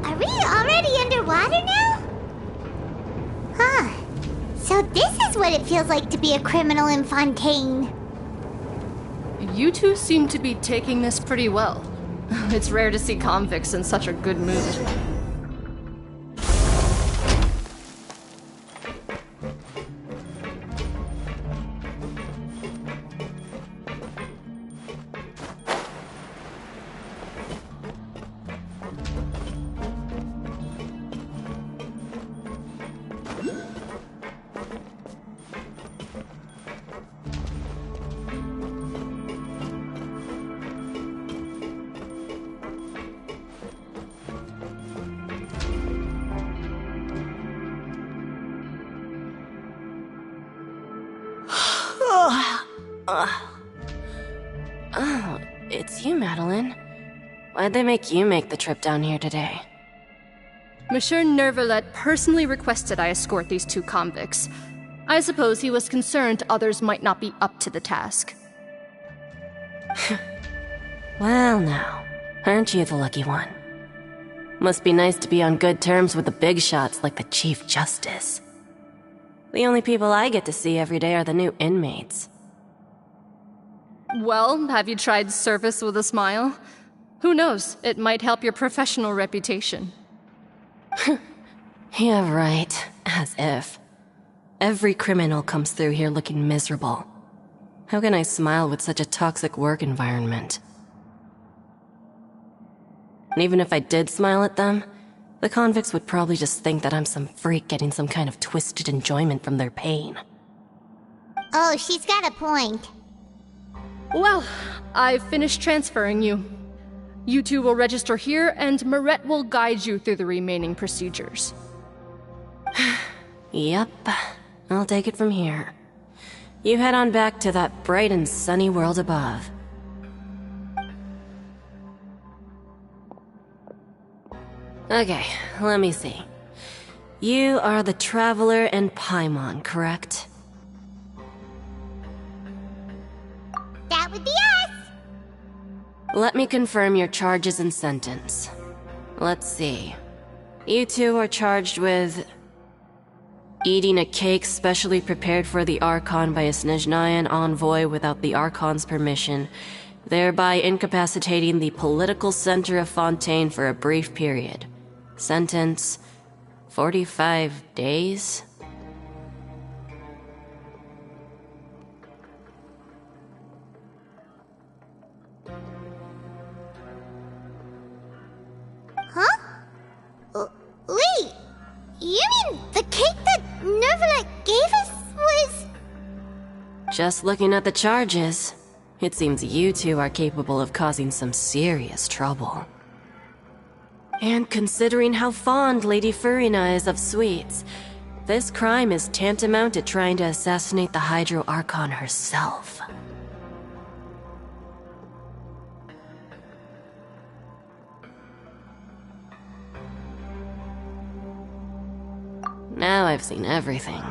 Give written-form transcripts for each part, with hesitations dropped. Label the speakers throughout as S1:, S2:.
S1: Are we already underwater now? Huh. So this is what it feels like to be a criminal in Fontaine.
S2: You two seem to be taking this pretty well. It's rare to see convicts in such a good mood.
S3: Oh, it's you, Madeline. Why'd they make you make the trip down here today?
S2: Monsieur Nervalet personally requested I escort these two convicts. I suppose he was concerned others might not be up to the task.
S3: Well now, aren't you the lucky one? Must be nice to be on good terms with the big shots like the Chief Justice. The only people I get to see every day are the new inmates.
S2: Well, have you tried service with a smile? Who knows, it might help your professional reputation.
S3: Yeah, right. As if. Every criminal comes through here looking miserable. How can I smile with such a toxic work environment? And even if I did smile at them, the convicts would probably just think that I'm some freak getting some kind of twisted enjoyment from their pain.
S1: Oh, she's got a point.
S2: Well, I've finished transferring you. You two will register here, and Marette will guide you through the remaining procedures.
S3: Yep, I'll take it from here. You head on back to that bright and sunny world above. Okay, let me see. You are the Traveler and Paimon, correct?
S1: That would be us!
S3: Let me confirm your charges and sentence. Let's see. You two are charged with eating a cake specially prepared for the Archon by a Snezhnayan envoy without the Archon's permission, thereby incapacitating the political center of Fontaine for a brief period. Sentence: 45 days?
S1: Huh? Wait, you mean the cake that Nervalet gave us was...
S3: Just looking at the charges, it seems you two are capable of causing some serious trouble. And considering how fond Lady Furina is of sweets, this crime is tantamount to trying to assassinate the Hydro Archon herself. Now I've seen everything.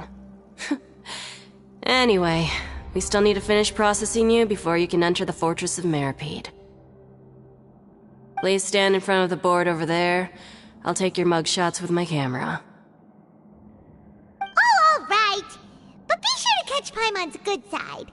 S3: Anyway, we still need to finish processing you before you can enter the Fortress of Meripede. Please stand in front of the board over there. I'll take your mugshots with my camera.
S1: Oh, all right. But be sure to catch Paimon's good side.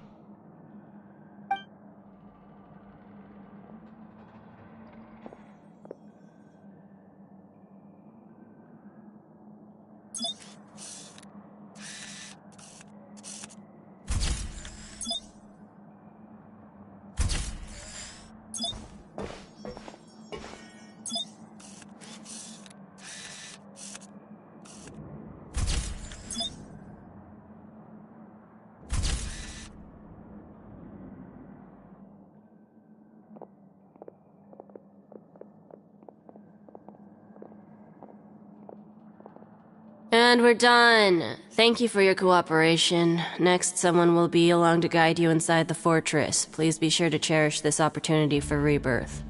S3: And we're done. Thank you for your cooperation. Next, someone will be along to guide you inside the fortress. Please be sure to cherish this opportunity for rebirth.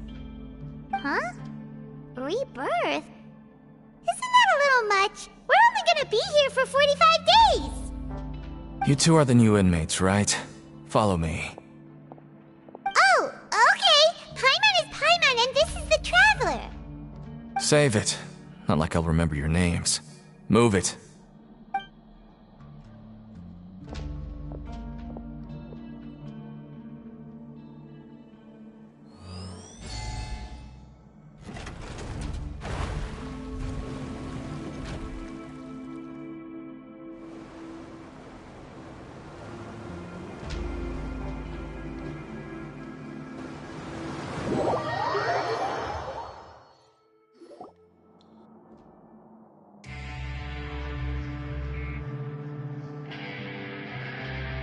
S1: Huh? Rebirth? Isn't that a little much? We're only gonna be here for 45 days!
S4: You two are the new inmates, right? Follow me.
S1: Oh, okay! Paimon is Paimon and this is the Traveler!
S4: Save it. Not like I'll remember your names. Move it.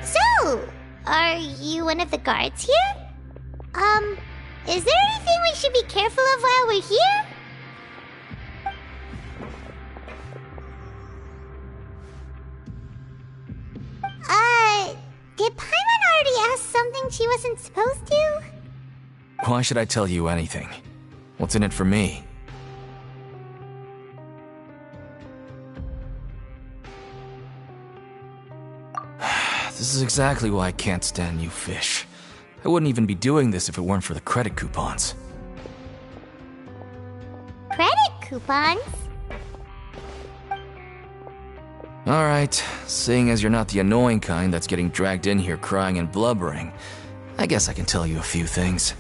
S1: So, are you one of the guards here? Is there anything we should be careful of while we're here? Did Paimon already ask something she wasn't supposed to?
S4: Why should I tell you anything? What's in it for me? This is exactly why I can't stand you fish. I wouldn't even be doing this if it weren't for the credit coupons.
S1: Credit coupons?
S4: Alright, seeing as you're not the annoying kind that's getting dragged in here crying and blubbering, I guess I can tell you a few things.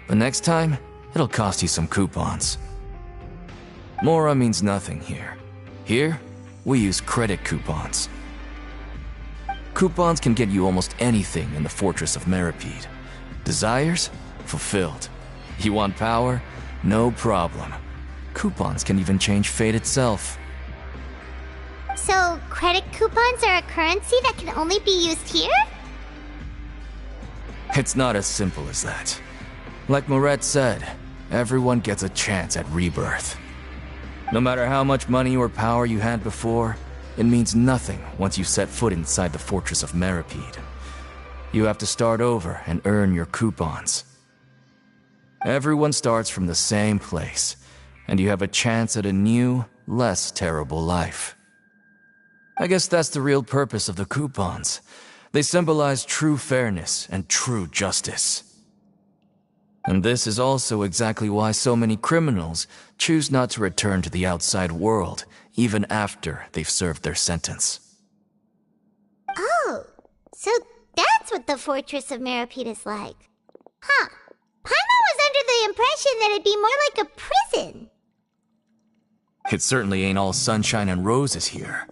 S4: But next time, it'll cost you some coupons. Mora means nothing here. Here, we use credit coupons. Coupons can get you almost anything in the Fortress of Meripede. Desires? Fulfilled. You want power? No problem. Coupons can even change fate itself.
S1: So, credit coupons are a currency that can only be used here?
S4: It's not as simple as that. Like Moret said, everyone gets a chance at rebirth. No matter how much money or power you had before, it means nothing once you set foot inside the Fortress of Meripede. You have to start over and earn your coupons. Everyone starts from the same place, and you have a chance at a new, less terrible life. I guess that's the real purpose of the coupons. They symbolize true fairness and true justice. And this is also exactly why so many criminals choose not to return to the outside world, even after they've served their sentence.
S1: Oh, so that's what the Fortress of Meripede is like. Huh. Paimon was under the impression that it'd be more like a prison.
S4: It certainly ain't all sunshine and roses here,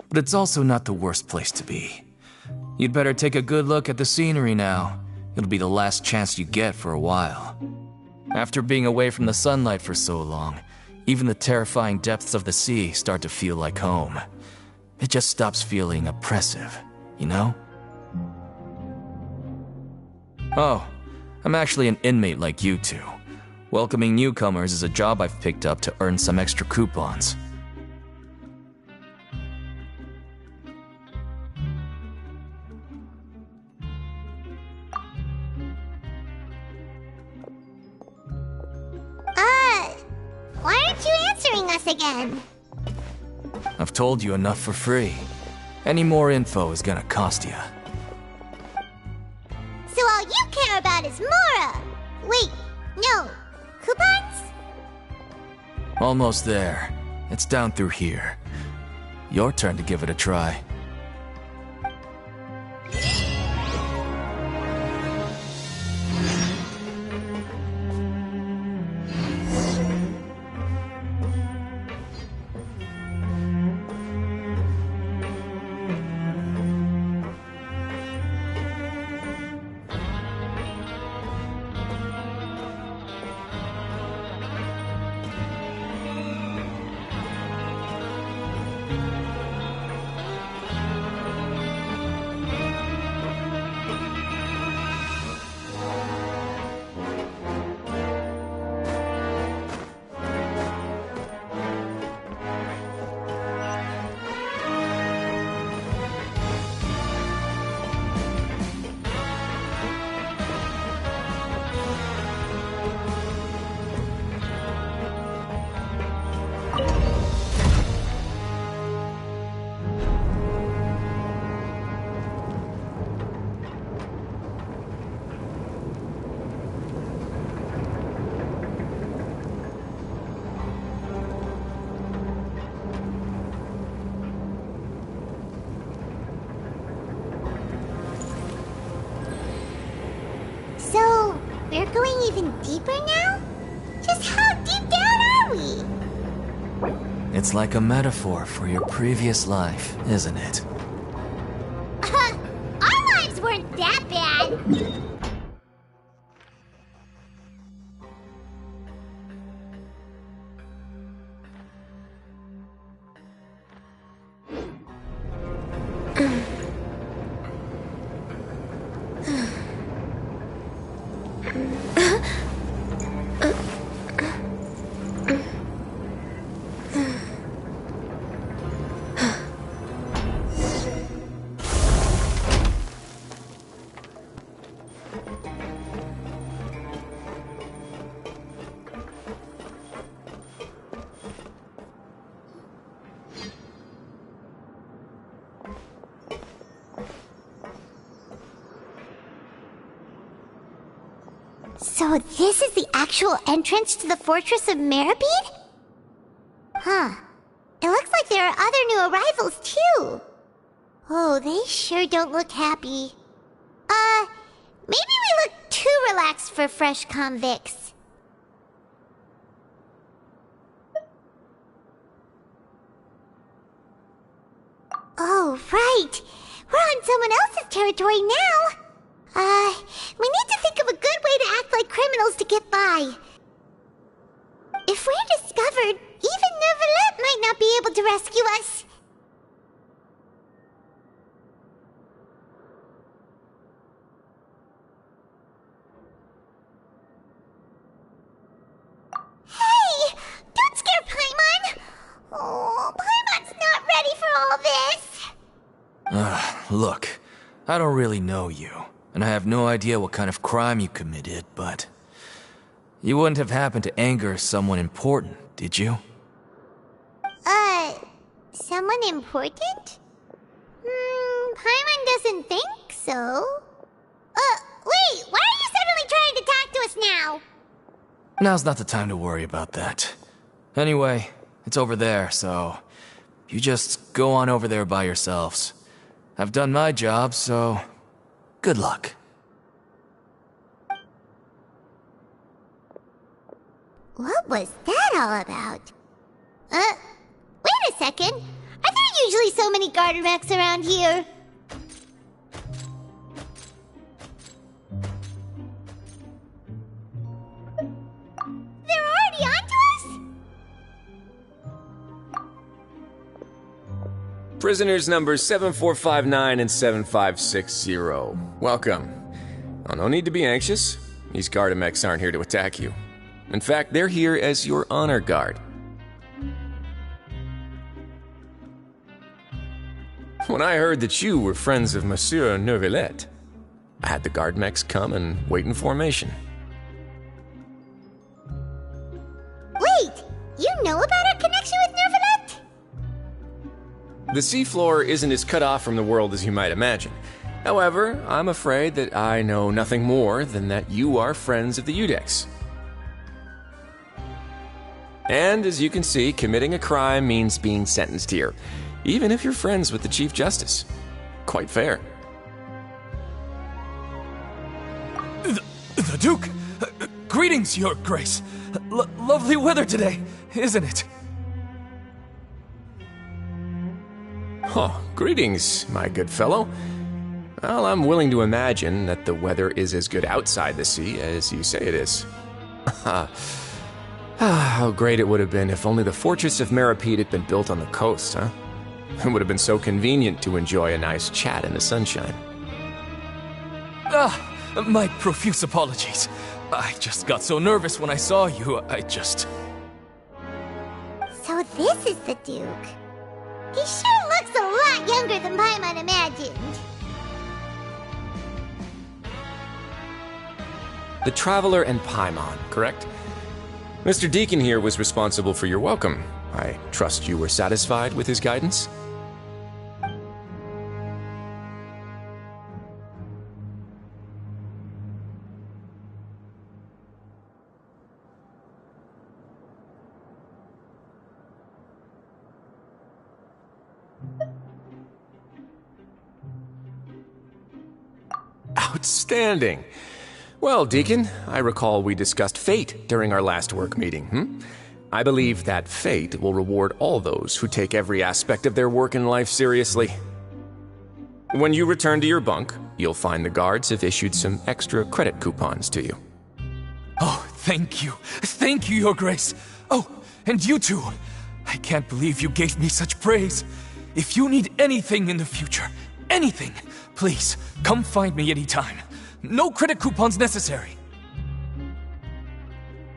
S4: but it's also not the worst place to be. You'd better take a good look at the scenery now. It'll be the last chance you get for a while. After being away from the sunlight for so long, even the terrifying depths of the sea start to feel like home. It just stops feeling oppressive, you know? Oh, I'm actually an inmate like you two. Welcoming newcomers is a job I've picked up to earn some extra coupons.
S1: Why aren't you answering us again?
S4: I've told you enough for free. Any more info is gonna cost you.
S1: So all you care about is Mora! Wait, no. Coupons?
S4: Almost there. It's down through here. Your turn to give it a try.
S1: we're going even deeper now? Just how deep down are we?
S4: It's like a metaphor for your previous life, isn't it?
S1: Our lives weren't that bad. So this is the actual entrance to the Fortress of Meribed? Huh. It looks like there are other new arrivals, too. Oh, they sure don't look happy. Maybe we look too relaxed for fresh convicts. Oh, right. We're on someone else's territory now. We need to think of a good way to act like criminals to get by. If we're discovered, even Neuvillette might not be able to rescue us. Hey! Don't scare Paimon! Oh, Paimon's not ready for all this!
S4: Look, I don't really know you, and I have no idea what kind of crime you committed, but... You wouldn't have happened to anger someone important, did you?
S1: Someone important? Paimon doesn't think so. Wait, why are you suddenly trying to talk to us now?
S4: Now's not the time to worry about that. Anyway, it's over there, so... You just go on over there by yourselves. I've done my job, so... Good luck.
S1: What was that all about? Wait a second. Are there usually so many Gardermechs around here? They're already onto us?
S5: Prisoners numbers 7459 and 7560. Welcome. Oh, no need to be anxious. These Gardermechs aren't here to attack you. In fact, they're here as your honor guard. When I heard that you were friends of Monsieur Neuvillette, I had the Gardermechs come and wait in formation.
S1: Wait, you know about our connection with Neuvillette?
S5: The seafloor isn't as cut off from the world as you might imagine. However, I'm afraid that I know nothing more than that you are friends of the Udex. And as you can see, committing a crime means being sentenced here, even if you're friends with the Chief Justice. Quite fair.
S4: The Duke! Greetings, Your Grace! Lovely weather today, isn't it?
S5: Oh, greetings, my good fellow. Well, I'm willing to imagine that the weather is as good outside the sea as you say it is. How great it would have been if only the Fortress of Meribed had been built on the coast, huh? It would have been so convenient to enjoy a nice chat in the sunshine.
S4: My profuse apologies. I just got so nervous when I saw you,
S1: So this is the Duke. He sure looks a lot younger than Paimon imagined.
S5: The Traveler and Paimon, correct? Mr. Deacon here was responsible for your welcome. I trust you were satisfied with his guidance? Outstanding! Well, Deacon, I recall we discussed fate during our last work meeting, I believe that fate will reward all those who take every aspect of their work in life seriously. When you return to your bunk, you'll find the guards have issued some extra credit coupons to you.
S4: Oh, thank you. Thank you, Your Grace. Oh, and you too. I can't believe you gave me such praise. If you need anything in the future, anything, please, come find me anytime. No credit coupons necessary.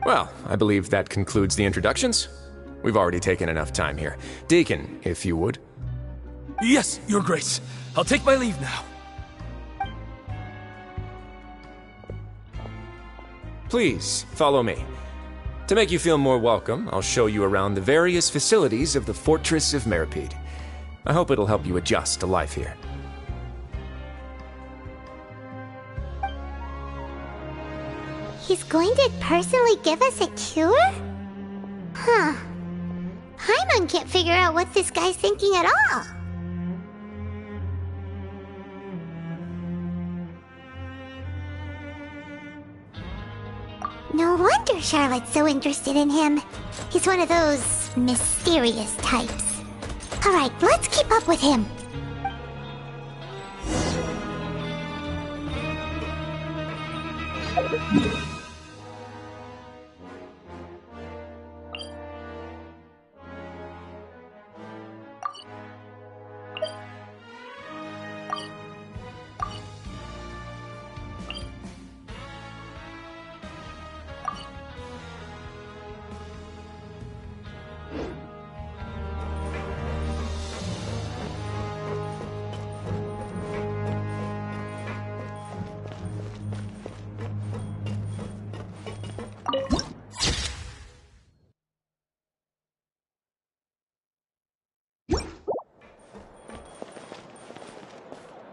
S5: Well, I believe that concludes the introductions. We've already taken enough time here. Deacon, if you would.
S4: Yes, Your Grace. I'll take my leave now.
S5: Please, follow me. To make you feel more welcome, I'll show you around the various facilities of the Fortress of Meripede. I hope it'll help you adjust to life here.
S1: He's going to personally give us a cure? Huh. Paimon can't figure out what this guy's thinking at all. No wonder Charlotte's so interested in him. He's one of those mysterious types. Alright, let's keep up with him.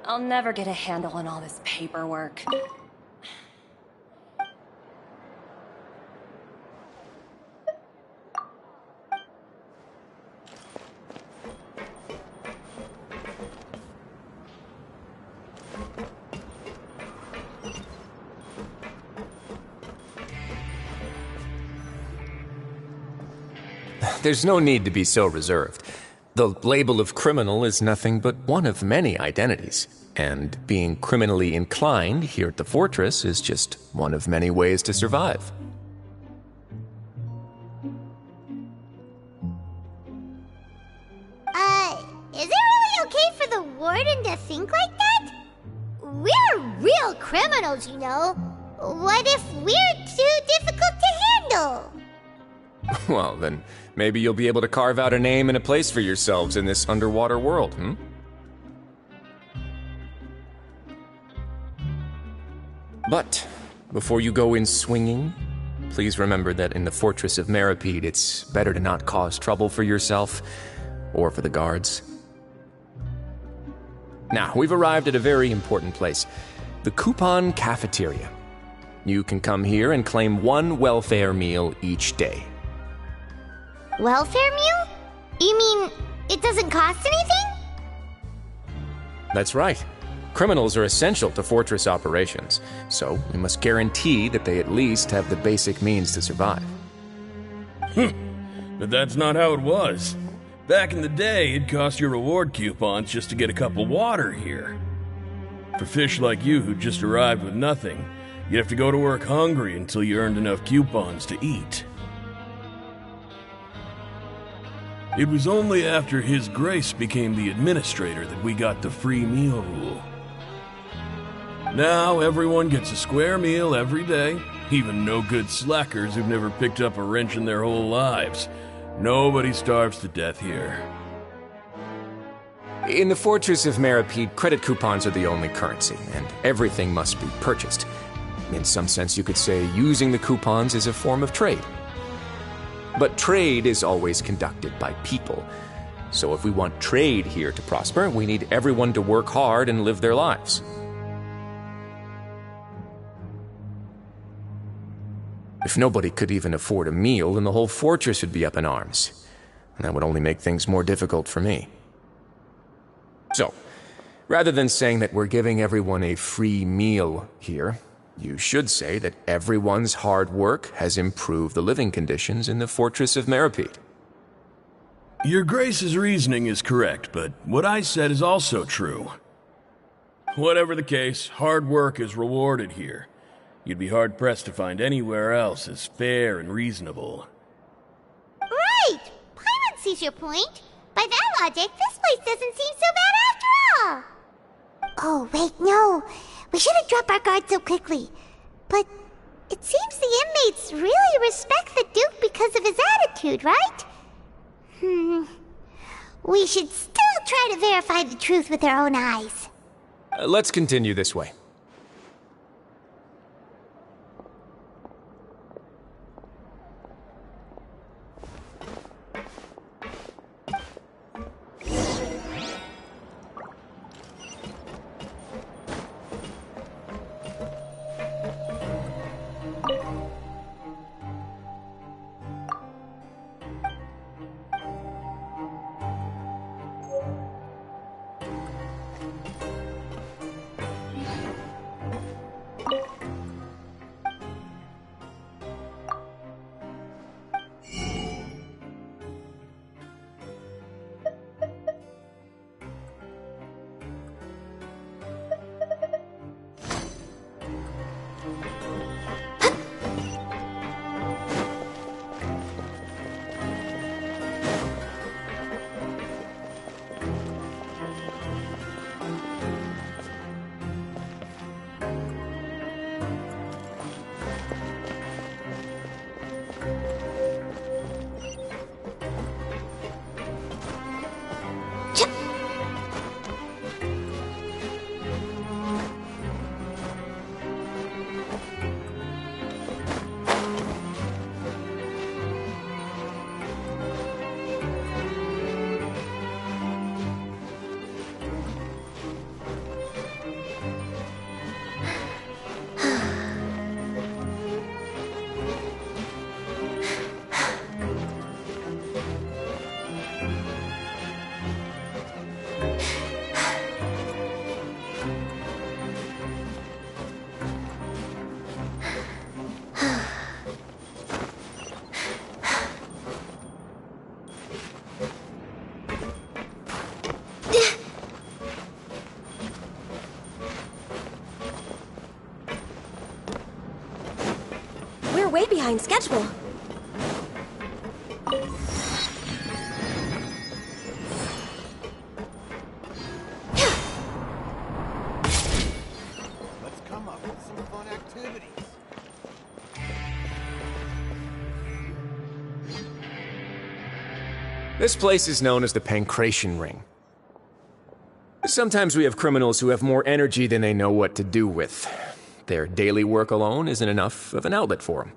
S3: I'll never get a handle on all this paperwork.
S5: There's no need to be so reserved. The label of criminal is nothing but one of many identities, and being criminally inclined here at the Fortress is just one of many ways to survive.
S1: Is it really okay for the warden to think like that? We're real criminals, you know. What if we're too difficult to handle?
S5: Well, then maybe you'll be able to carve out a name and a place for yourselves in this underwater world, But before you go in swinging, please remember that in the Fortress of Meripede, it's better to not cause trouble for yourself or for the guards. Now, we've arrived at a very important place, the Coupon Cafeteria. You can come here and claim one welfare meal each day.
S1: Welfare meal? You mean it doesn't cost anything?
S5: That's right. Criminals are essential to Fortress operations, so we must guarantee that they at least have the basic means to survive.
S6: But that's not how it was. Back in the day, it cost your reward coupons just to get a cup of water here. For fish like you who just arrived with nothing, you'd have to go to work hungry until you earned enough coupons to eat. It was only after His Grace became the administrator that we got the free meal rule. Now everyone gets a square meal every day, even no-good slackers who've never picked up a wrench in their whole lives. Nobody starves to death here.
S5: In the Fortress of Meripede, credit coupons are the only currency, and everything must be purchased. In some sense, you could say using the coupons is a form of trade. But trade is always conducted by people. So if we want trade here to prosper, we need everyone to work hard and live their lives. If nobody could even afford a meal, then the whole fortress would be up in arms. And that would only make things more difficult for me. So, rather than saying that we're giving everyone a free meal here, You should say that everyone's hard work has improved the living conditions in the Fortress of Meripede.
S6: Your Grace's reasoning is correct, but what I said is also true. Whatever the case, hard work is rewarded here. You'd be hard-pressed to find anywhere else as fair and reasonable.
S1: Right! Paimon sees your point. By that logic, this place doesn't seem so bad after all. Oh, wait, no. We shouldn't drop our guard so quickly. But it seems the inmates really respect the Duke because of his attitude, right? We should still try to verify the truth with our own eyes.
S5: Let's continue this way.
S7: Way behind schedule.
S8: Let's come up with some fun activities.
S5: This place is known as the Pancration Ring. Sometimes we have criminals who have more energy than they know what to do with. Their daily work alone isn't enough of an outlet for them.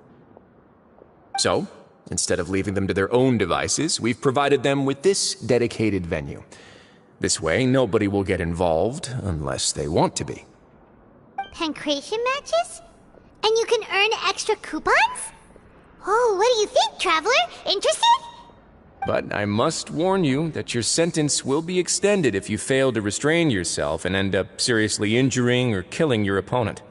S5: So, instead of leaving them to their own devices, we've provided them with this dedicated venue. This way, nobody will get involved unless they want to be.
S1: Pancration matches? And you can earn extra coupons? Oh, what do you think, Traveler? Interested?
S5: But I must warn you that your sentence will be extended if you fail to restrain yourself and end up seriously injuring or killing your opponent.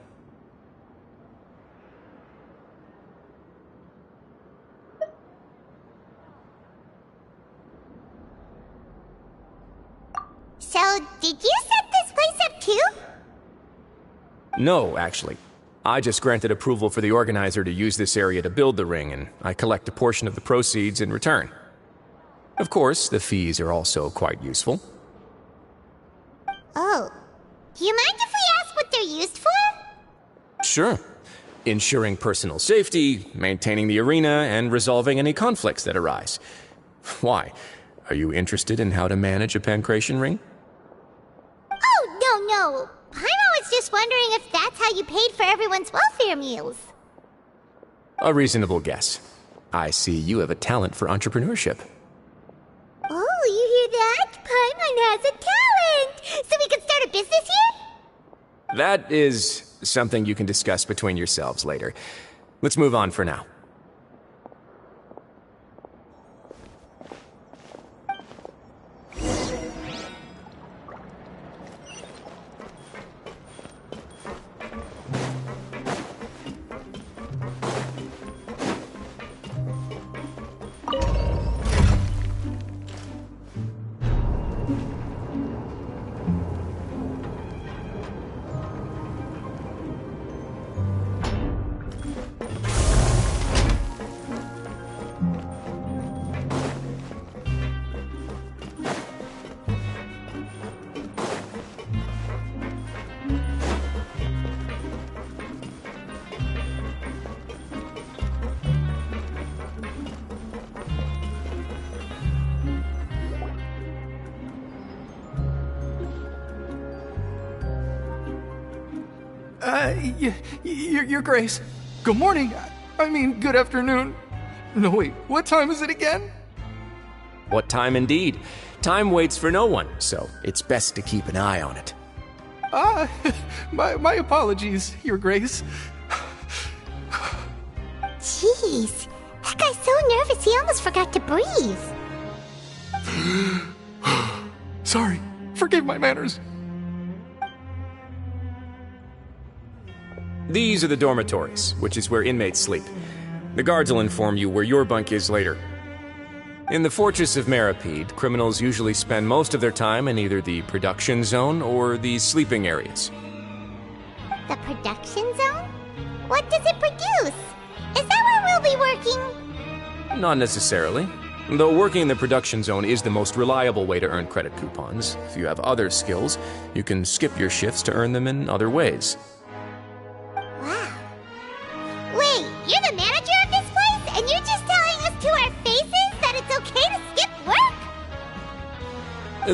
S1: So, did you set this place up too?
S5: No, actually. I just granted approval for the organizer to use this area to build the ring, and I collect a portion of the proceeds in return. Of course, the fees are also quite useful.
S1: Oh. Do you mind if we ask what they're used for?
S5: Sure. Ensuring personal safety, maintaining the arena, and resolving any conflicts that arise. Why? Are you interested in how to manage a pancration ring?
S1: Oh, no. Paimon was just wondering if that's how you paid for everyone's welfare meals.
S5: A reasonable guess. I see you have a talent for entrepreneurship.
S1: Oh, you hear that? Paimon has a talent! So we can start a business here?
S5: That is something you can discuss between yourselves later. Let's move on for now.
S7: Your Grace. Good morning. I mean, good afternoon. No, wait, what time is it again?
S5: What time indeed? Time waits for no one, so it's best to keep an eye on it.
S7: My apologies, Your Grace.
S1: Jeez, that guy's so nervous he almost forgot to breathe.
S7: Sorry, forgive my manners.
S5: These are the dormitories, which is where inmates sleep. The guards will inform you where your bunk is later. In the Fortress of Meripede, criminals usually spend most of their time in either the production zone or the sleeping areas.
S1: The production zone? What does it produce? Is that where we'll be working?
S5: Not necessarily. Though working in the production zone is the most reliable way to earn credit coupons, if you have other skills, you can skip your shifts to earn them in other ways.
S1: Wow. Wait, you're the manager of this place, and you're just telling us to our faces that it's okay to skip work?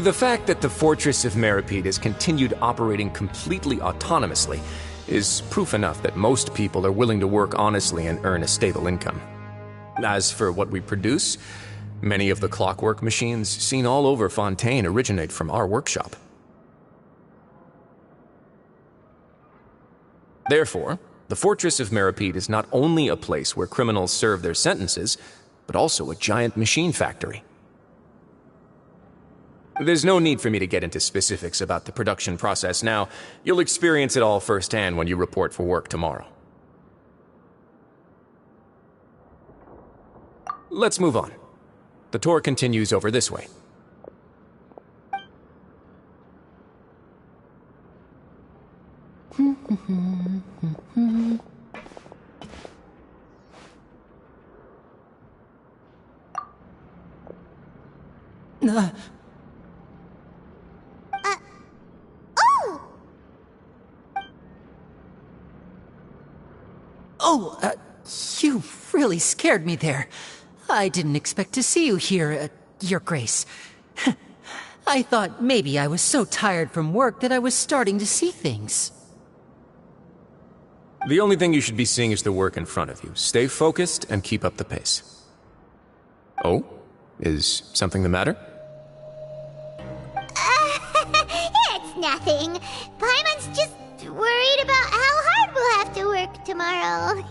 S5: The fact that the Fortress of Meripede has continued operating completely autonomously is proof enough that most people are willing to work honestly and earn a stable income. As for what we produce, many of the clockwork machines seen all over Fontaine originate from our workshop. Therefore, the Fortress of Meripede is not only a place where criminals serve their sentences, but also a giant machine factory. There's no need for me to get into specifics about the production process now. You'll experience it all firsthand when you report for work tomorrow. Let's move on. The tour continues over this way.
S9: You really scared me there. I didn't expect to see you here, Your Grace. I thought maybe I was so tired from work that I was starting to see things.
S5: The only thing you should be seeing is the work in front of you. Stay focused and keep up the pace. Oh? Is something the matter?
S1: It's nothing. Paimon's just worried about how hard we'll have to work tomorrow.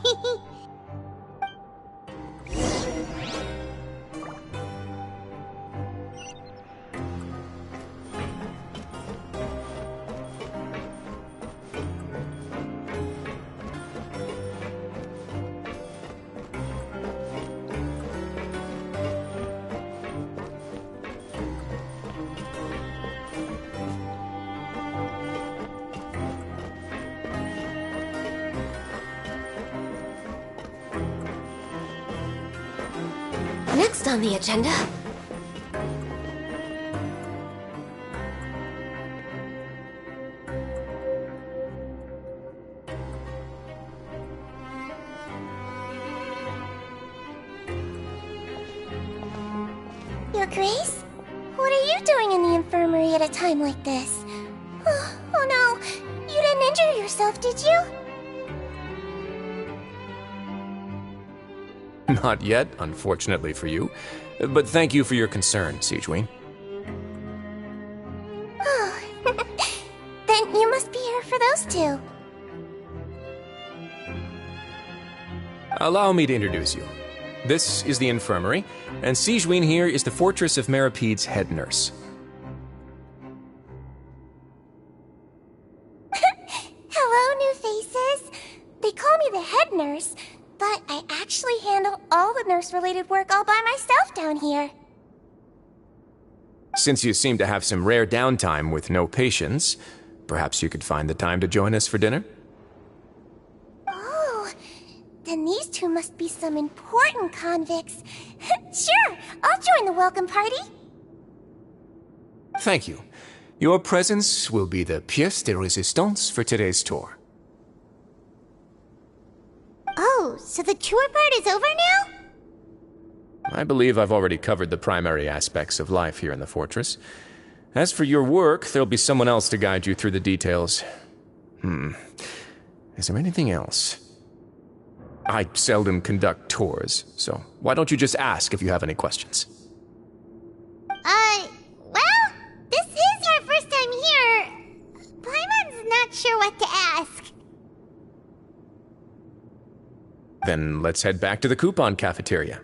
S3: Next on the agenda.
S1: Your Grace? What are you doing in the infirmary at a time like this? Oh no, you didn't injure yourself, did you?
S5: Not yet, unfortunately for you. But thank you for your concern, Sigewin.
S1: Oh, then you must be here for those two.
S5: Allow me to introduce you. This is the infirmary, and Sigewin here is the Fortress of Meripede's head nurse.
S1: Hello, new faces. They call me the head nurse, but I actually handle all the nurse-related work all by myself down here.
S5: Since you seem to have some rare downtime with no patients, perhaps you could find the time to join us for dinner?
S1: Oh, then these two must be some important convicts. Sure, I'll join the welcome party.
S5: Thank you. Your presence will be the pièce de résistance for today's tour.
S1: Oh, so the tour part is over now?
S5: I believe I've already covered the primary aspects of life here in the fortress. As for your work, there'll be someone else to guide you through the details. Is there anything else? I seldom conduct tours, so why don't you just ask if you have any questions?
S1: Well, this is our first time here. Paimon's not sure what to ask.
S5: Then let's head back to the coupon cafeteria.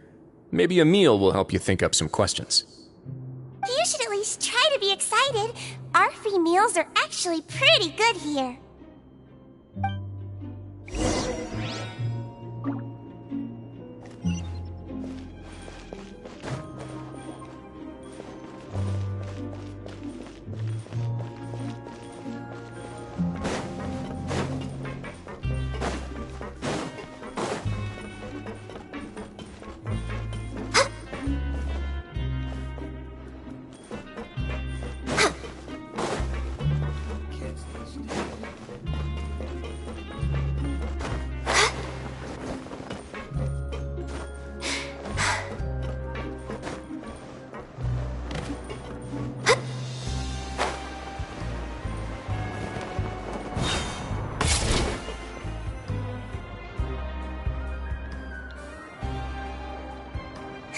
S5: Maybe a meal will help you think up some questions.
S1: You should at least try to be excited. Our free meals are actually pretty good here.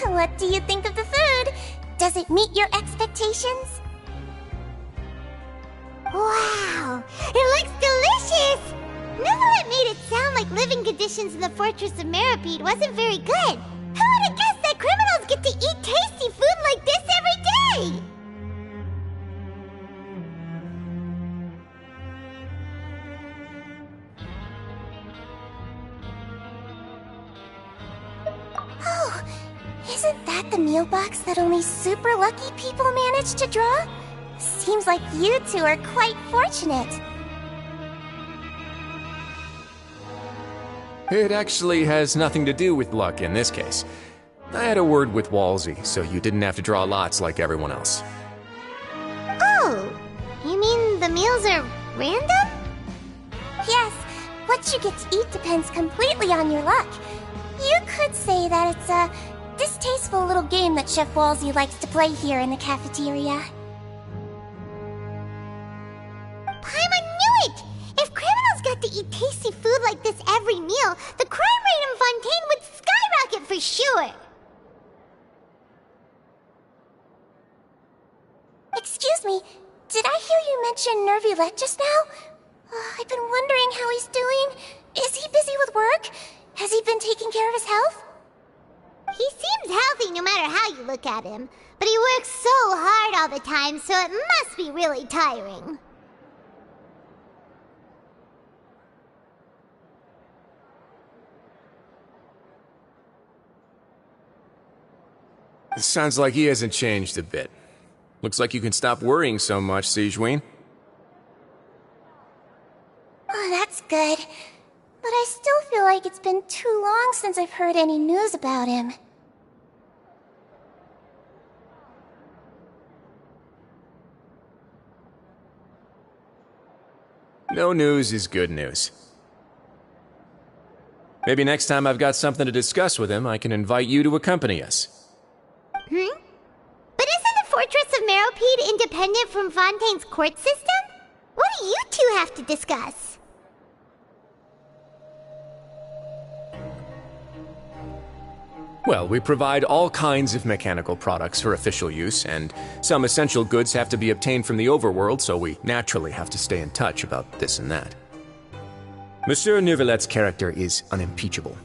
S1: What do you think of the food? Does it meet your expectations? Wow, it looks delicious! Neverlet made it sound like living conditions in the Fortress of Meripede wasn't very good. Who would have guessed that criminals get to eat tasty food like this every day? Oh, isn't that the meal box that only super lucky people manage to draw? Seems like you two are quite fortunate.
S5: It actually has nothing to do with luck in this case. I had a word with Walsey, so you didn't have to draw lots like everyone else.
S1: Oh, you mean the meals are random? Yes, what you get to eat depends completely on your luck. You could say that it's a distasteful little game that Chef Walsey likes to play here in the cafeteria. Paimon knew it! If criminals got to eat tasty food like this every meal, the crime rate in Fontaine would skyrocket for sure! Excuse me, did I hear you mention Nervulette just now? I've been wondering how he's doing. Is he busy with work? Has he been taking care of his health? He seems healthy no matter how you look at him, but he works so hard all the time, so it must be really tiring.
S5: It sounds like he hasn't changed a bit. Looks like you can stop worrying so much, Sigewinne.
S1: Oh, that's good. But I still feel like it's been too long since I've heard any news about him.
S5: No news is good news. Maybe next time I've got something to discuss with him, I can invite you to accompany us.
S1: But isn't the Fortress of Meropide independent from Fontaine's court system? What do you two have to discuss?
S5: Well, we provide all kinds of mechanical products for official use, and some essential goods have to be obtained from the overworld, so we naturally have to stay in touch about this and that. Monsieur Nervulet's character is unimpeachable.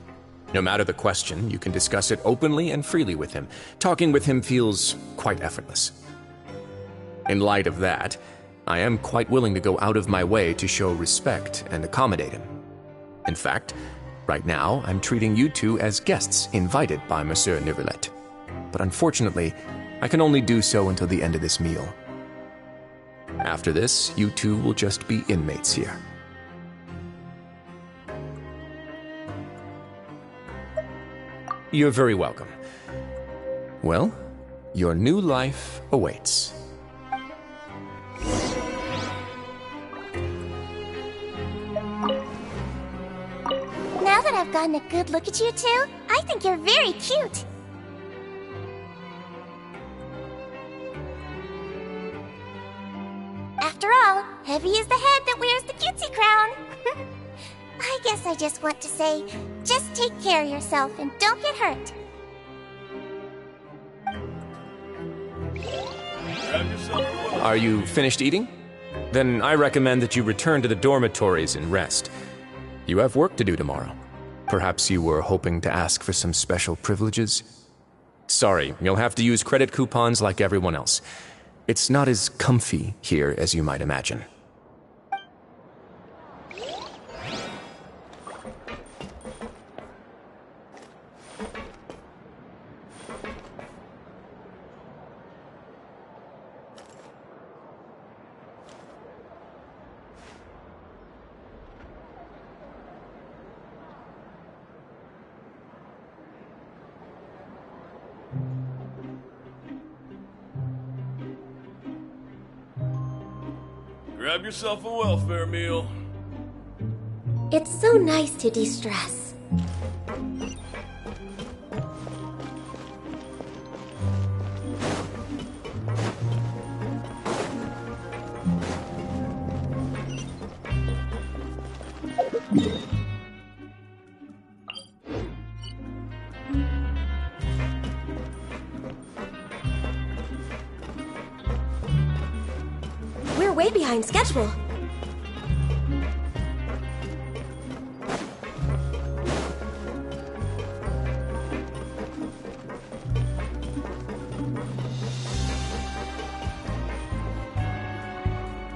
S5: No matter the question, you can discuss it openly and freely with him. Talking with him feels quite effortless. In light of that, I am quite willing to go out of my way to show respect and accommodate him. In fact, right now, I'm treating you two as guests invited by Monsieur Nervulet. But unfortunately, I can only do so until the end of this meal. After this, you two will just be inmates here. You're very welcome. Well, your new life awaits.
S1: Now that I've gotten a good look at you two, I think you're very cute. After all, heavy is the head that wears the cutesy crown. I guess I just want to say, just take care of yourself and don't get hurt.
S5: Are you finished eating? Then I recommend that you return to the dormitories and rest. You have work to do tomorrow. Perhaps you were hoping to ask for some special privileges? Sorry, you'll have to use credit coupons like everyone else. It's not as comfy here as you might imagine.
S6: Grab yourself a welfare meal.
S10: It's so nice to de-stress. We're way behind schedule.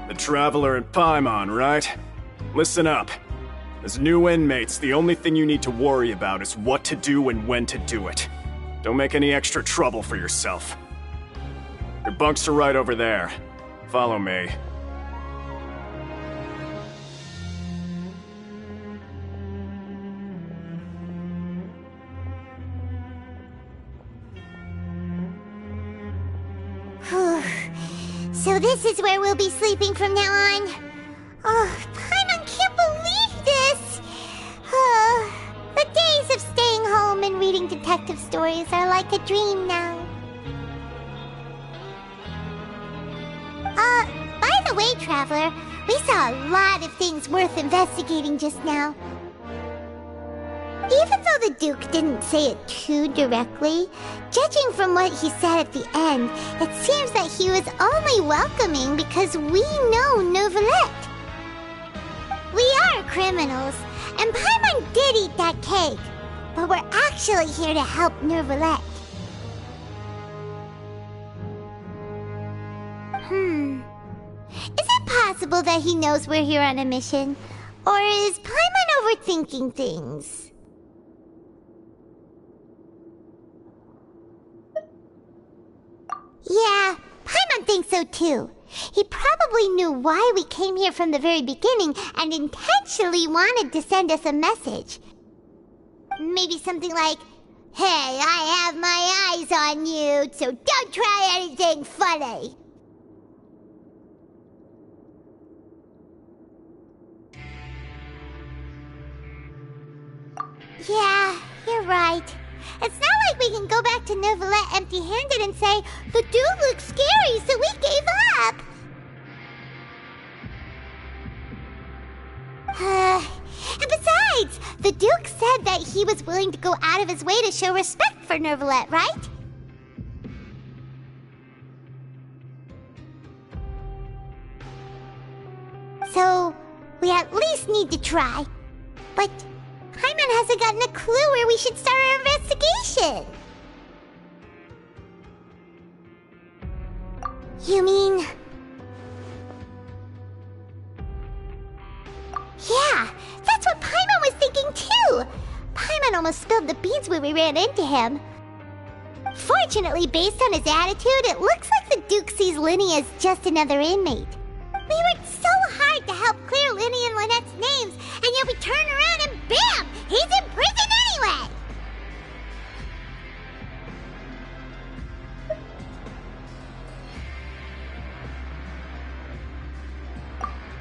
S11: The Traveler and Paimon, right? Listen up. As new inmates, the only thing you need to worry about is what to do and when to do it. Don't make any extra trouble for yourself. Your bunks are right over there. Follow me.
S1: So this is where we'll be sleeping from now on. Oh, Paimon can't believe this! The days of staying home and reading detective stories are like a dream now. By the way, Traveler, we saw a lot of things worth investigating just now. Even though the Duke didn't say it too directly, judging from what he said at the end, it seems that he was only welcoming because we know Neuvillette. We are criminals, and Paimon did eat that cake, but we're actually here to help Neuvillette. Is it possible that he knows we're here on a mission? Or is Paimon overthinking things? Yeah, Paimon thinks so too. He probably knew why we came here from the very beginning and intentionally wanted to send us a message. Maybe something like, "Hey, I have my eyes on you, so don't try anything funny." Yeah, you're right. It's not like we can go back to Neuvillette empty-handed and say, "The dude looks scary, so we gave up." And besides, the Duke said that he was willing to go out of his way to show respect for Neuvillette, right? So, we at least need to try. But Paimon hasn't gotten a clue where we should start our investigation. You mean... Yeah, that's what Paimon was thinking too. Paimon almost spilled the beans when we ran into him. Fortunately, based on his attitude, it looks like the Duke sees Linny as just another inmate. We worked so hard to help clear Linny and Lynette's names, and yet we turn around and bam! He's in prison anyway!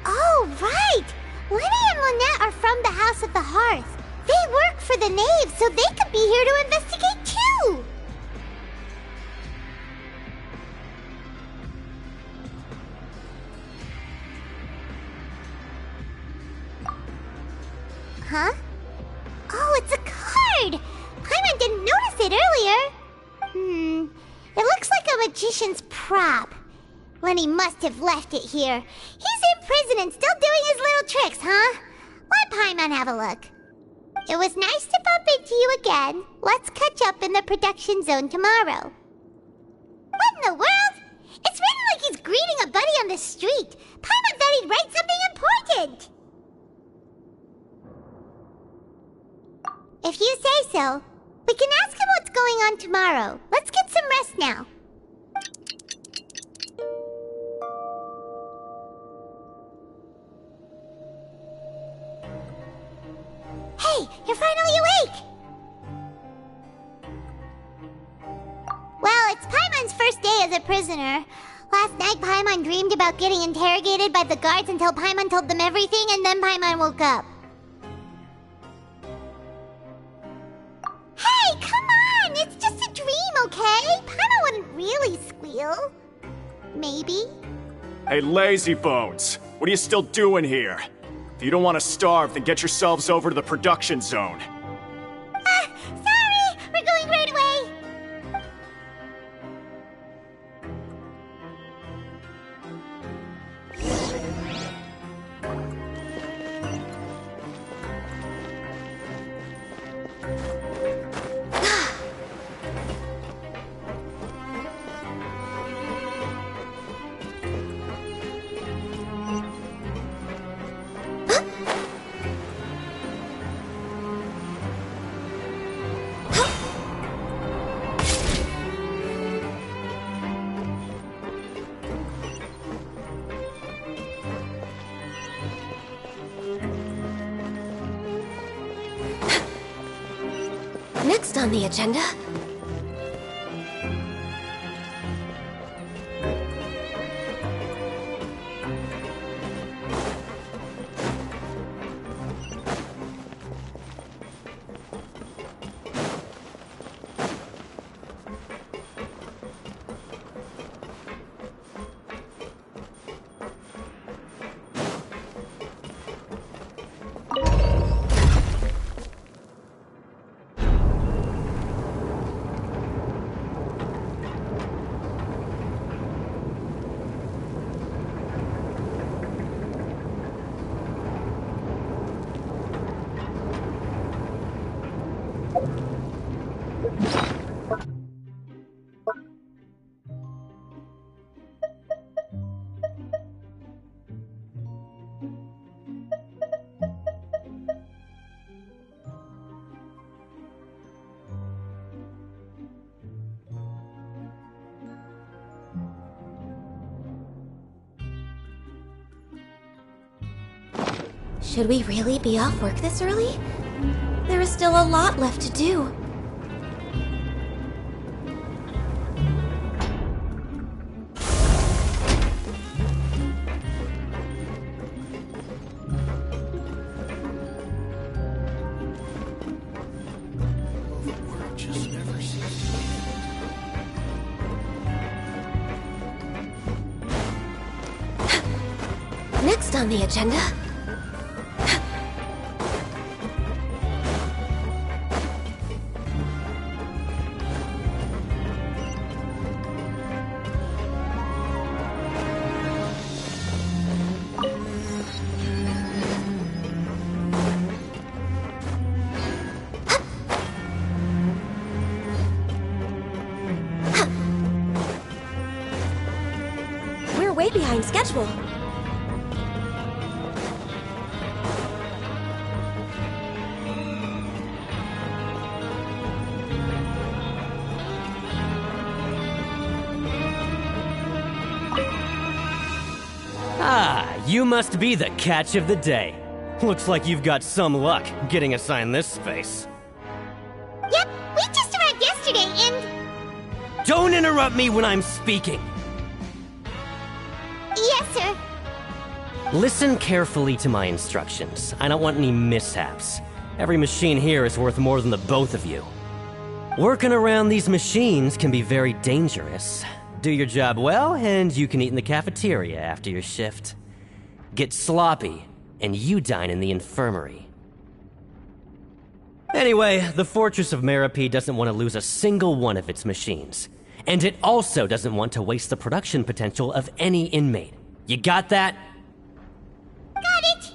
S1: Oh, right! Linny and Lynette are from the House of the Hearth. They work for the Knave, so they could be here to investigate too! Huh? Oh, it's a card! Paimon didn't notice it earlier. It looks like a magician's prop. Lenny must have left it here. He's in prison and still doing his little tricks, huh? Let Paimon have a look. It was nice to bump into you again. Let's catch up in the production zone tomorrow. What in the world? It's written like he's greeting a buddy on the street. Paimon thought he'd write something important. If you say so, we can ask him what's going on tomorrow. Let's get some rest now. Hey, you're finally awake! Well, it's Paimon's first day as a prisoner. Last night, Paimon dreamed about getting interrogated by the guards until Paimon told them everything, and then Paimon woke up. Hey, come on! It's just a dream, okay? Paimon wouldn't really squeal. Maybe.
S11: Hey, lazy bones! What are you still doing here? If you don't want to starve, then get yourselves over to the production zone.
S1: Sorry! We're going right away!
S10: Next on the agenda... Should we really be off work this early? There is still a lot left to do. Next on the agenda... We're way behind schedule.
S12: Ah, you must be the catch of the day. Looks like you've got some luck getting assigned this space.
S1: Yep, we just arrived yesterday and...
S12: Don't interrupt me when I'm speaking!
S1: Yes, sir.
S12: Listen carefully to my instructions. I don't want any mishaps. Every machine here is worth more than the both of you. Working around these machines can be very dangerous. Do your job well, and you can eat in the cafeteria after your shift. Get sloppy, and you dine in the infirmary. Anyway, the Fortress of Meropide doesn't want to lose a single one of its machines. And it also doesn't want to waste the production potential of any inmate. You got that?
S1: Got it!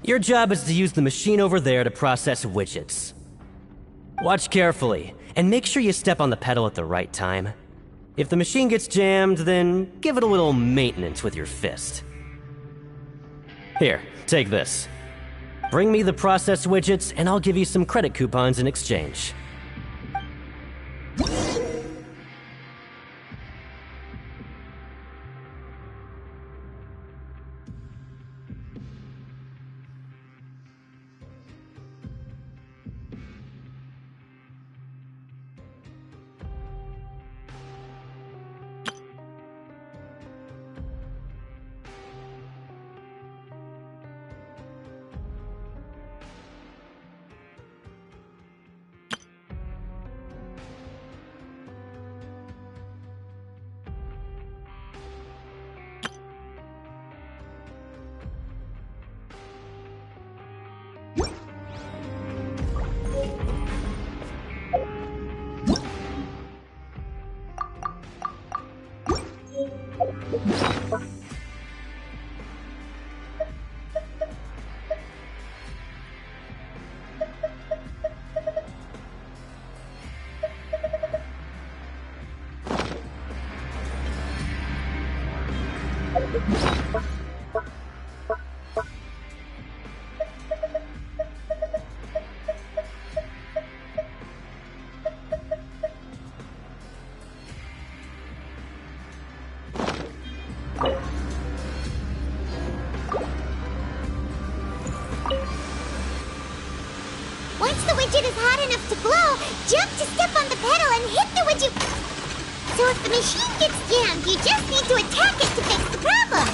S12: Your job is to use the machine over there to process widgets. Watch carefully, and make sure you step on the pedal at the right time. If the machine gets jammed, then give it a little maintenance with your fist. Here, take this. Bring me the processed widgets, and I'll give you some credit coupons in exchange.
S1: Once the widget is hot enough to blow, jump to step on the pedal and hit the widget. So if the machine gets jammed, you just need to attack it to fix the problem.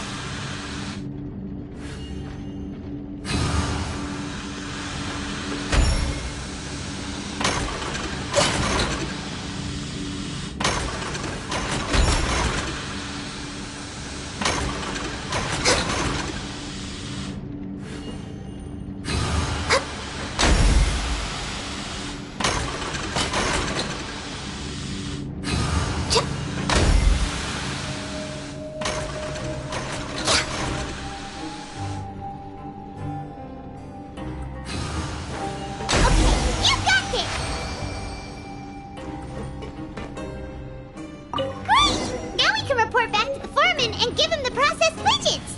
S1: And give him the processed widgets!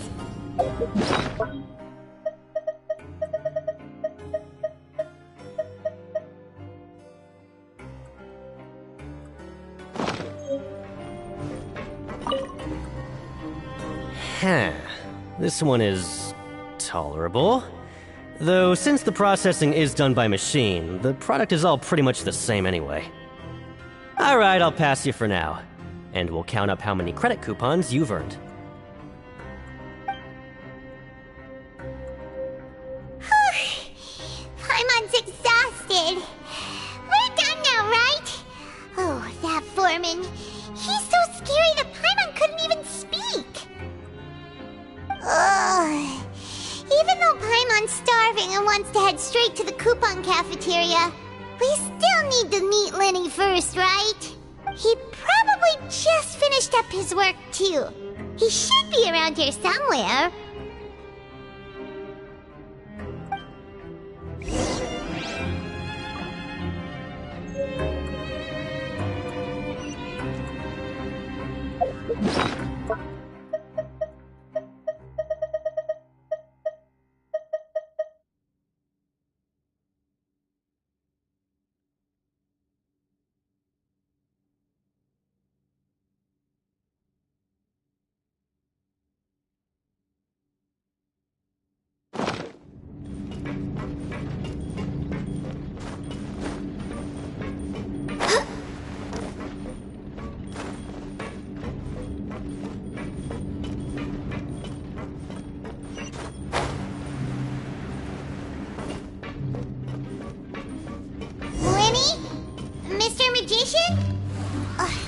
S12: Huh. This one is tolerable. Though, since the processing is done by machine, the product is all pretty much the same anyway. Alright, I'll pass you for now. And we'll count up how many credit coupons you've earned.
S1: Paimon's exhausted. We're done now, right? Oh, that foreman. He's so scary that Paimon couldn't even speak. Ugh. Even though Paimon's starving and wants to head straight to the coupon cafeteria, we still need to meet Lenny first, right? He probably just finished up his work, too. He should be around here somewhere.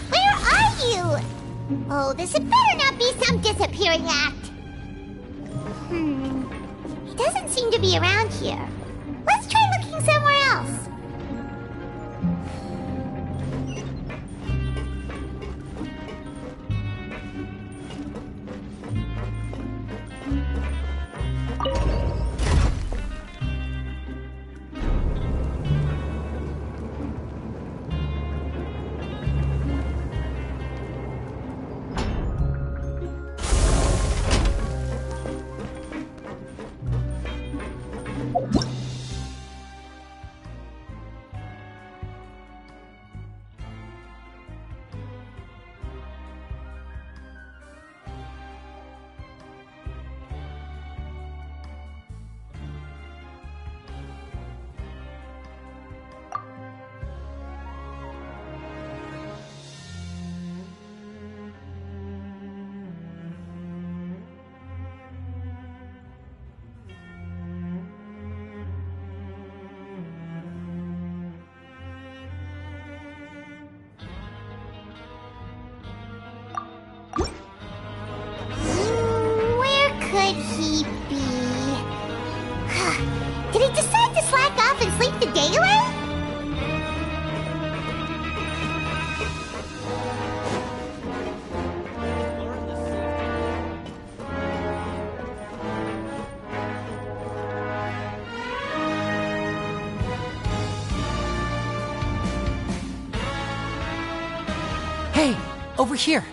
S1: Where are you? Oh, this had better not be some disappearing act. He doesn't seem to be around here. else. Where could he be? Did he decide to slack off and sleep the day away?
S9: Hey, over here.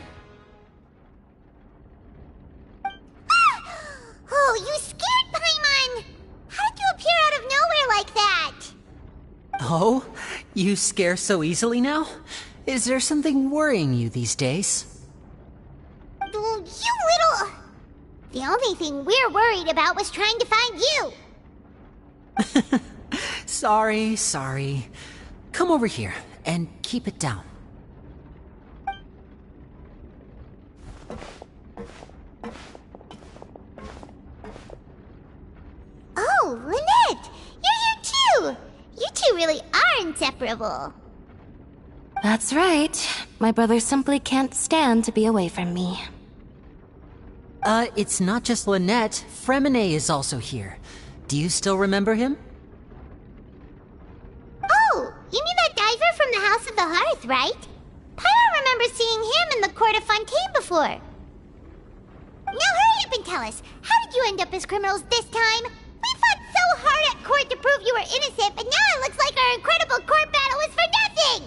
S1: Oh, you scared Paimon! How did you appear out of nowhere like that?
S9: Oh, you scare so easily now? Is there something worrying you these days?
S1: You little... The only thing we're worried about was trying to find you.
S9: Sorry. Come over here and keep it down.
S1: Oh, Lynette! You're here too! You two really are inseparable.
S10: That's right. My brother simply can't stand to be away from me.
S9: It's not just Lynette. Fremine is also here. Do you still remember him?
S1: Oh, you mean that diver from the House of the Hearth, right? Paimon remembers seeing him in the Court of Fontaine before. Now hurry up and tell us, how did you end up as criminals this time? We fought so hard at court to prove you were innocent, but now it looks like our incredible court battle was for nothing!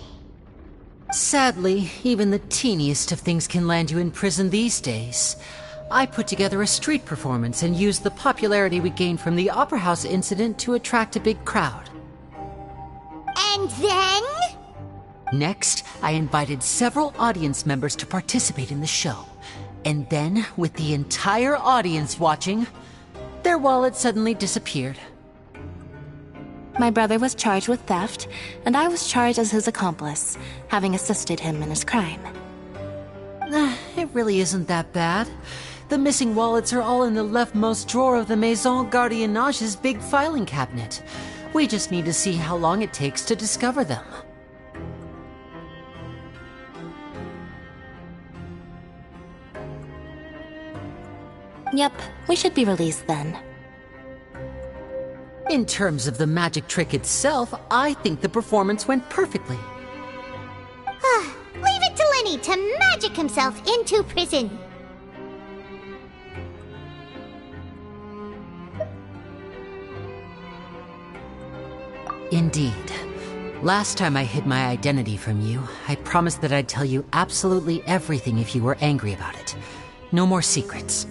S9: Sadly, even the teeniest of things can land you in prison these days. I put together a street performance and used the popularity we gained from the Opera House incident to attract a big crowd.
S1: And then?
S9: Next, I invited several audience members to participate in the show. And then, with the entire audience watching, their wallet suddenly disappeared.
S10: My brother was charged with theft, and I was charged as his accomplice, having assisted him in his crime.
S9: It really isn't that bad. The missing wallets are all in the leftmost drawer of the Maison Gardiennage's big filing cabinet. We just need to see how long it takes to discover them.
S10: Yep, we should be released then.
S9: In terms of the magic trick itself, I think the performance went perfectly.
S1: Leave it to Lenny to magic himself into prison.
S9: Indeed. Last time I hid my identity from you, I promised that I'd tell you absolutely everything if you were angry about it. No more secrets.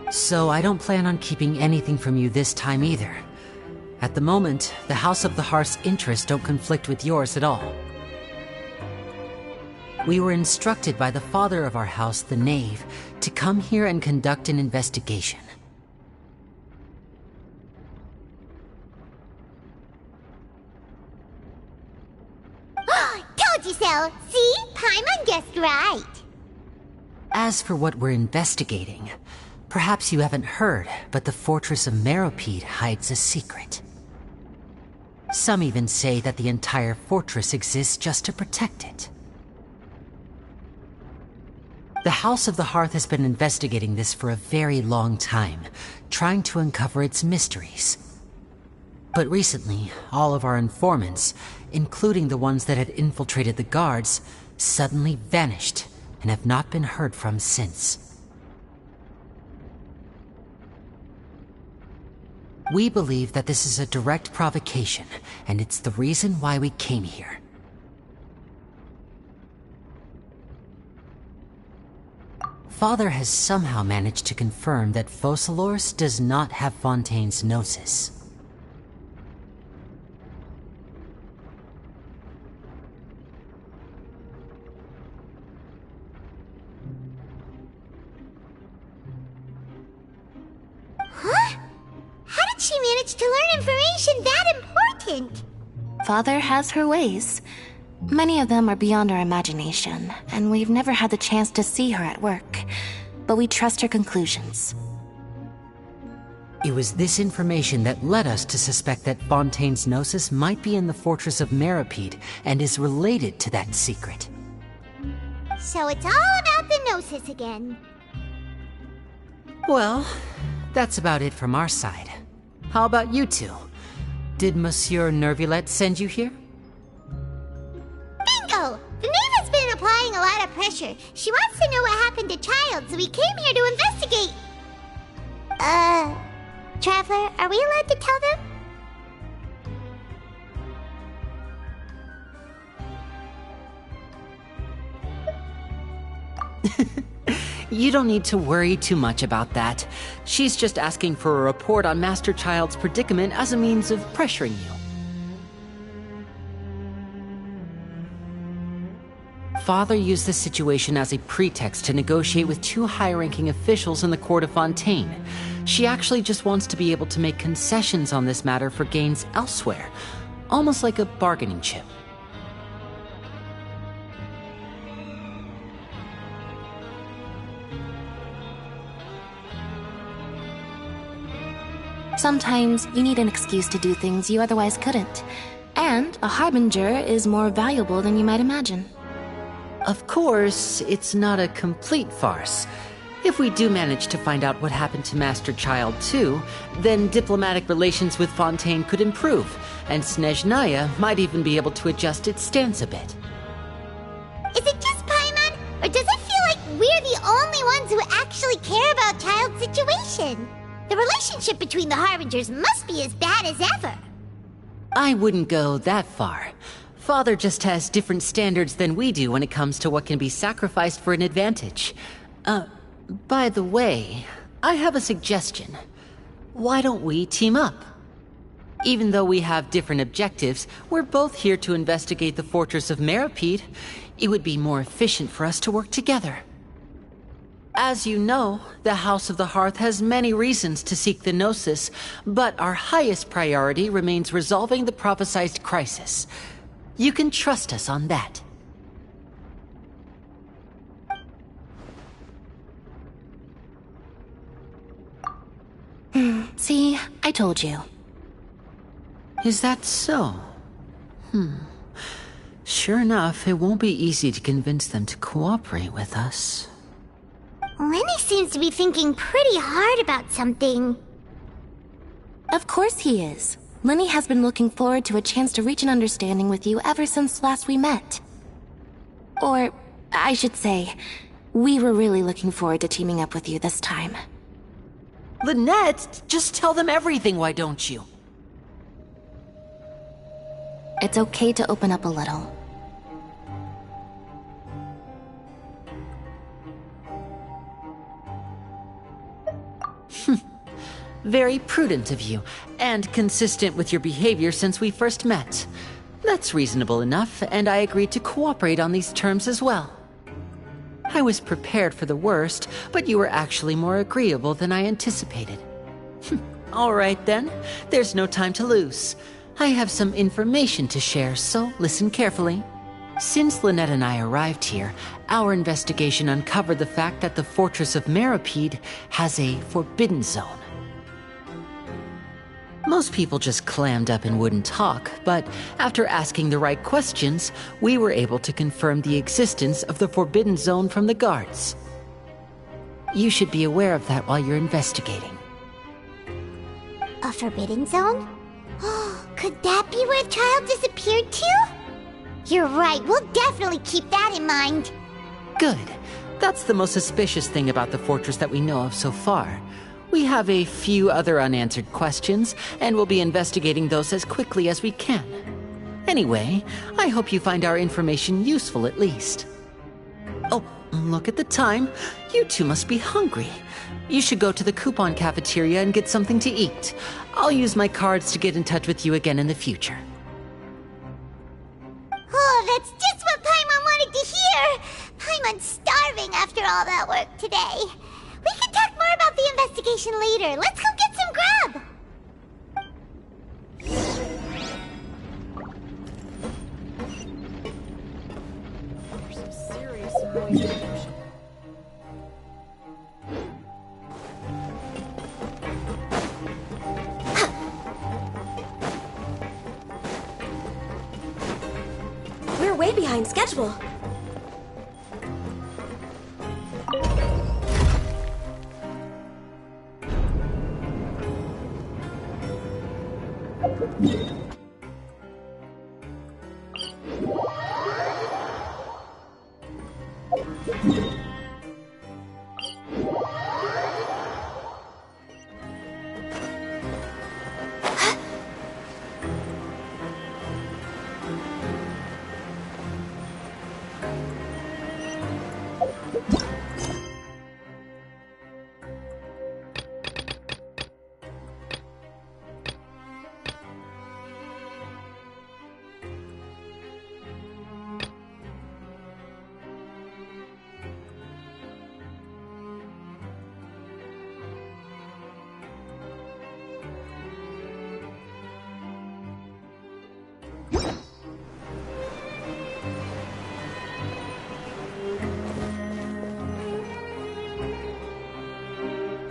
S9: So I don't plan on keeping anything from you this time either. At the moment, the House of the Hearth's interests don't conflict with yours at all. We were instructed by the father of our house, the Knave, to come here and conduct an investigation.
S1: Told you so! See? Paimon guessed right.
S9: As for what we're investigating, perhaps you haven't heard, but the fortress of Meropide hides a secret. Some even say that the entire fortress exists just to protect it. The House of the Hearth has been investigating this for a very long time, trying to uncover its mysteries. But recently, all of our informants, including the ones that had infiltrated the guards, suddenly vanished and have not been heard from since. We believe that this is a direct provocation, and it's the reason why we came here. Father has somehow managed to confirm that Focalors does not have Fontaine's Gnosis.
S1: Huh? How did she manage to learn information that important?
S10: Father has her ways. Many of them are beyond our imagination, and we've never had the chance to see her at work. But we trust her conclusions.
S9: It was this information that led us to suspect that Fontaine's Gnosis might be in the Fortress of Meripede and is related to that secret.
S1: So it's all about the Gnosis again.
S9: Well, that's about it from our side. How about you two? Did Monsieur Nervulet send you here?
S1: Bingo! The Knave has been applying a lot of pressure. She wants to know what happened to Child, so we came here to investigate. Traveler, are we allowed to tell them?
S9: You don't need to worry too much about that. She's just asking for a report on Master Child's predicament as a means of pressuring you. Father used this situation as a pretext to negotiate with two high-ranking officials in the court of Fontaine. She actually just wants to be able to make concessions on this matter for gains elsewhere, almost like a bargaining chip.
S10: Sometimes you need an excuse to do things you otherwise couldn't. And a harbinger is more valuable than you might imagine.
S9: Of course, it's not a complete farce. If we do manage to find out what happened to Master Child too, then diplomatic relations with Fontaine could improve, and Snezhnaya might even be able to adjust its stance a bit.
S1: Is it just Paimon, or does it feel like we're the only ones who actually care about Child's situation? The relationship between the Harbingers must be as bad as ever.
S9: I wouldn't go that far. Father just has different standards than we do when it comes to what can be sacrificed for an advantage. By the way, I have a suggestion. Why don't we team up? Even though we have different objectives, we're both here to investigate the Fortress of Meripede. It would be more efficient for us to work together. As you know, the House of the Hearth has many reasons to seek the Gnosis, but our highest priority remains resolving the prophesized crisis. You can trust us on that.
S10: See, I told you.
S9: Is that so? Sure enough, it won't be easy to convince them to cooperate with us.
S1: Lenny seems to be thinking pretty hard about something.
S10: Of course he is. Lenny has been looking forward to a chance to reach an understanding with you ever since last we met. Or, I should say, we were really looking forward to teaming up with you this time.
S9: Lynette, just tell them everything, why don't you?
S10: It's okay to open up a little.
S9: Very prudent of you, and consistent with your behavior since we first met. That's reasonable enough, and I agreed to cooperate on these terms as well. I was prepared for the worst, but you were actually more agreeable than I anticipated. All right then, there's no time to lose. I have some information to share, so listen carefully. Since Lynette and I arrived here, our investigation uncovered the fact that the Fortress of Meripede has a forbidden zone. Most people just clammed up and wouldn't talk, but after asking the right questions, we were able to confirm the existence of the Forbidden Zone from the guards. You should be aware of that while you're investigating.
S1: A forbidden zone? Could that be where Child disappeared to? You're right, we'll definitely keep that in mind.
S9: Good. That's the most suspicious thing about the fortress that we know of so far. We have a few other unanswered questions, and we'll be investigating those as quickly as we can. Anyway, I hope you find our information useful at least. Oh, look at the time. You two must be hungry. You should go to the coupon cafeteria and get something to eat. I'll use my cards to get in touch with you again in the future.
S1: Oh, that's just what Paimon wanted to hear! Paimon's starving after all that work today. We can talk more about the investigation later. Let's go get some grub!
S3: There's some serious noise pollution.
S10: We're way behind schedule.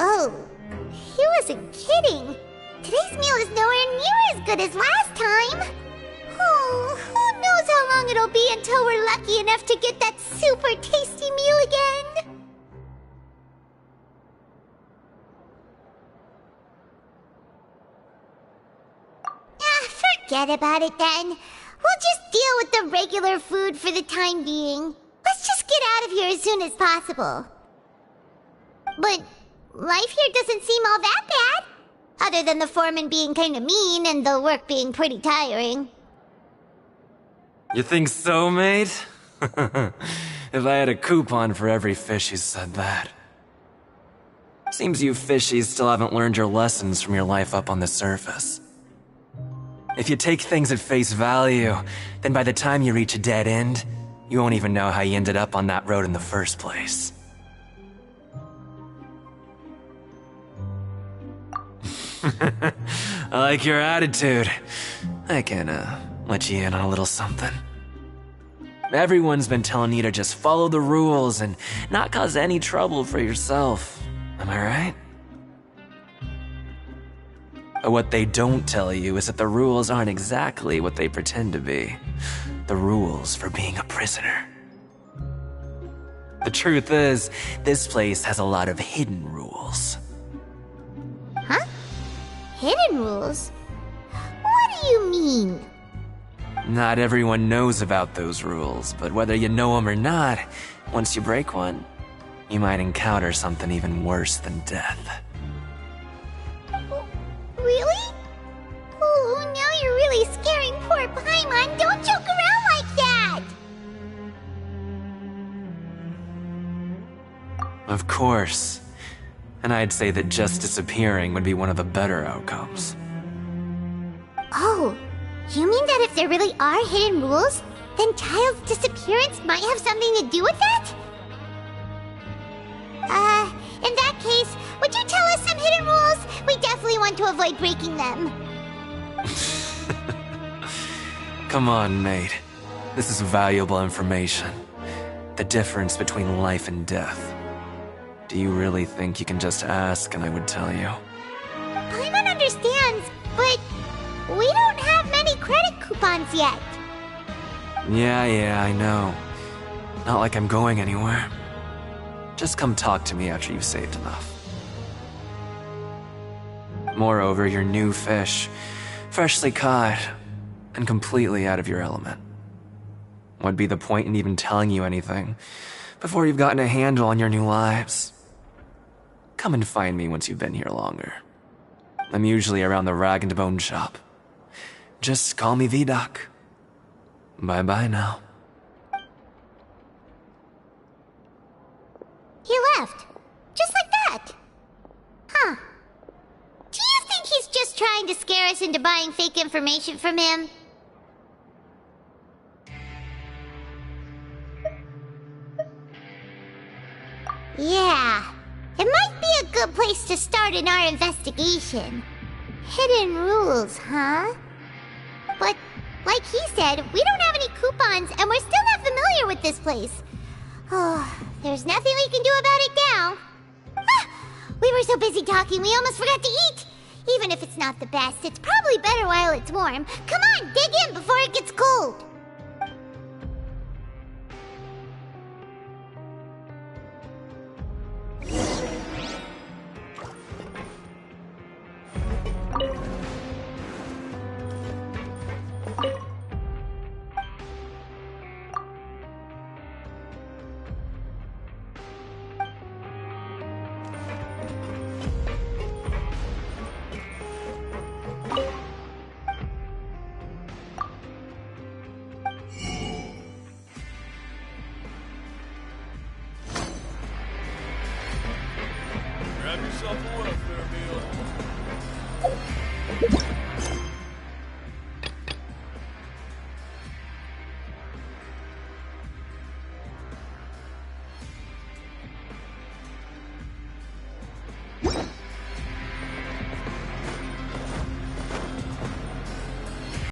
S1: Oh, he wasn't kidding. Today's meal is nowhere near as good as last time. Oh, who knows how long it'll be until we're lucky enough to get that super tasty meal again. Forget about it then. We'll just deal with the regular food for the time being. Let's just get out of here as soon as possible. But life here doesn't seem all that bad. Other than the foreman being kinda mean and the work being pretty tiring.
S13: You think so, mate? If I had a coupon for every fish who said that. Seems you fishies still haven't learned your lessons from your life up on the surface. If you take things at face value, then by the time you reach a dead end, you won't even know how you ended up on that road in the first place. I like your attitude. I can, let you in on a little something. Everyone's been telling you to just follow the rules and not cause any trouble for yourself. Am I right? But what they don't tell you is that the rules aren't exactly what they pretend to be. The rules for being a prisoner. The truth is, this place has a lot of hidden rules.
S1: Huh? Hidden rules? What do you mean?
S13: Not everyone knows about those rules, but whether you know them or not, once you break one, you might encounter something even worse than death.
S1: Really? Oh, now you're really scaring poor Paimon. Don't joke around like that!
S13: Of course. And I'd say that just disappearing would be one of the better outcomes.
S1: Oh, you mean that if there really are hidden rules, then Child's disappearance might have something to do with that? In that case, would you tell us some hidden rules? We definitely want to avoid breaking them.
S13: Come on, mate. This is valuable information. The difference between life and death. Do you really think you can just ask and I would tell you?
S1: Paimon understands, but we don't have many credit coupons yet.
S13: Yeah, I know. Not like I'm going anywhere. Just come talk to me after you've saved enough. Moreover, your new fish. freshly caught and completely out of your element. What'd be the point in even telling you anything before you've gotten a handle on your new lives? Come and find me once you've been here longer. I'm usually around the rag and bone shop. Just call me V-Doc. Bye-bye now.
S1: He left. Just like that. Huh. Do you think he's just trying to scare us into buying fake information from him? Yeah. It might be a good place to start in our investigation. Hidden rules, huh? But, like he said, we don't have any coupons and we're still not familiar with this place. Oh, there's nothing we can do about it now. Ah, we were so busy talking we almost forgot to eat. Even if it's not the best, it's probably better while it's warm. Come on, dig in before it gets cold.
S6: Grab yourself a welfare meal.